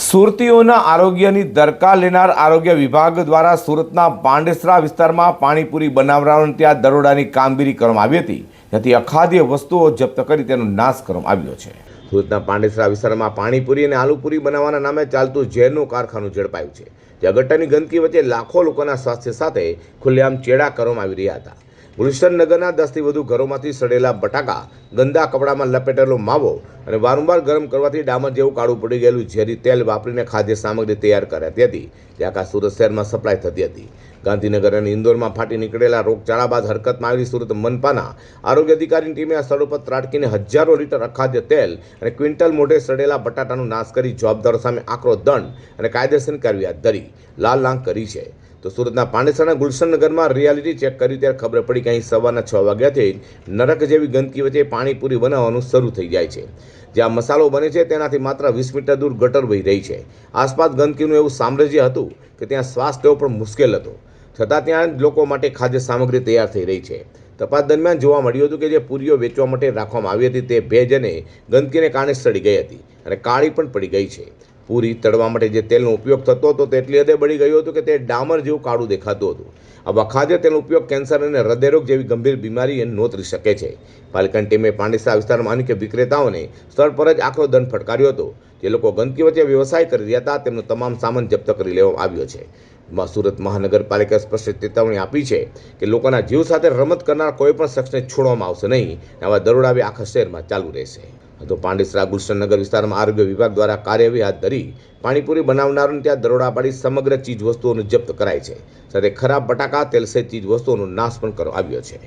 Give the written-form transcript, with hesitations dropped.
સુરતીઓના આરોગ્યની દરકાર લેનાર આરોગ્ય વિભાગ દ્વારા સુરતના પાંડેસરા વિસ્તારમાં પાણીપુરી બનાવનારાઓને ત્યાં દરોડાની કામગીરી કરવામાં આવી હતી, જેથી અખાદ્ય વસ્તુઓ જપ્ત કરી તેનો નાશ કરવામાં આવ્યો છે। સુરતના પાંડેસરા વિસ્તારમાં પાણીપુરી અને આલુપુરી બનાવવાના નામે ચાલતું ઝેરનું કારખાનું ઝડપાયું છે, જ્યાં ગટરની ગંદકી વચ્ચે લાખો લોકોના સ્વાસ્થ્ય સાથે ખુલ્લેઆમ ચેડા કરવામાં આવી રહ્યા હતા। ગુલશન નગરના 10થી વધુ ઘરોમાંથી સડેલા બટાકા, ગંદા કપડામાં લપેટેલો માવો અને વારંવાર ગરમ કરવાથી ડામર જેવું કાળું પડી ગયેલું ઝેરી તેલ વાપરીને ખાદ્ય સામગ્રી તૈયાર કરાતી હતી, જે આખા સુરત શહેરમાં સપ્લાય થતી હતી। ગાંધીનગર અને ઇન્દોરમાં ફાટી નીકળેલા રોગચાળા બાદ હરકતમાં આવેલી સુરત મનપાના આરોગ્ય અધિકારીની ટીમે આ સ્થળો પર ત્રાટકીને હજારો લીટર અખાદ્ય તેલ અને ક્વિન્ટલ મોઢે સડેલા બટાટાનો નાશ કરી જવાબદારો સામે આકરો દંડ અને કાયદેસરની કાર્યવાહી હાથ ધરી લાલ લાંગ કરી છે। તો સુરતના પાંડેસરાના ગુલશન નગરમાં રિયાલિટી ચેક કરી ત્યારે ખબર પડી કે અહીં સવારના 6 વાગ્યાથી નરક જેવી ગંદકી વચ્ચે પાણીપુરી બનાવવાનું શરૂ થઈ જાય છે। જ્યાં મસાલો બને છે તેનાથી માત્ર 20 મીટર દૂર ગટર વહી રહી છે। આસપાસ ગંદકીનું એવું સામ્રાજ્ય હતું કે ત્યાં શ્વાસ લેવો પણ મુશ્કેલ હતો, છતાં ત્યાં લોકો માટે ખાદ્ય સામગ્રી તૈયાર થઈ રહી છે। તપાસ દરમિયાન જોવા મળ્યું હતું કે જે પૂરીઓ વેચવા માટે રાખવામાં આવી હતી તે ભેજ અને ગંદકીને કારણે સડી ગઈ હતી અને કાળી પણ પડી ગઈ છે। પૂરી તળવા માટે જે તેલનો ઉપયોગ થતો હતો તે એટલી હદે બળી ગયું હતું કે તે ડામર જેવું કાળું દેખાતું હતું। આ ખાદ્ય તેલનો ઉપયોગ કેન્સર અને હૃદયરોગ જેવી ગંભીર બીમારી નોંધી શકે છે। પાલિકાની ટીમે પાંડેસરા વિસ્તારમાં અનેક વિક્રેતાઓને સ્થળ પર જ આકરો દંડ ફટકાર્યો હતો। જે લોકો ગંદકી વચ્ચે વ્યવસાય કરી રહ્યા હતા તેમનો તમામ સામાન જપ્ત કરી લેવામાં આવ્યો છે। સુરત મહાનગરપાલિકાએ સ્પષ્ટ ચેતવણી આપી છે કે લોકોના જીવ સાથે રમત કરનાર કોઈ પણ શખ્સને છોડવામાં આવશે નહીં। આવા દરોડા આખા શહેરમાં ચાલુ રહેશે। તો પાંડેસરા ગુલશન નગર વિસ્તારમાં આરોગ્ય વિભાગ દ્વારા કાર્યવાહી હાથ ધરી પાણીપુરી બનાવનારોને ત્યાં દરોડા પાડી સમગ્ર ચીજ વસ્તુઓને જપ્ત કરાઈ છે, સાથે ખરાબ બટાકા, તેલ સહિત ચીજ વસ્તુઓનો નાશ પણ કરવામાં આવ્યો છે।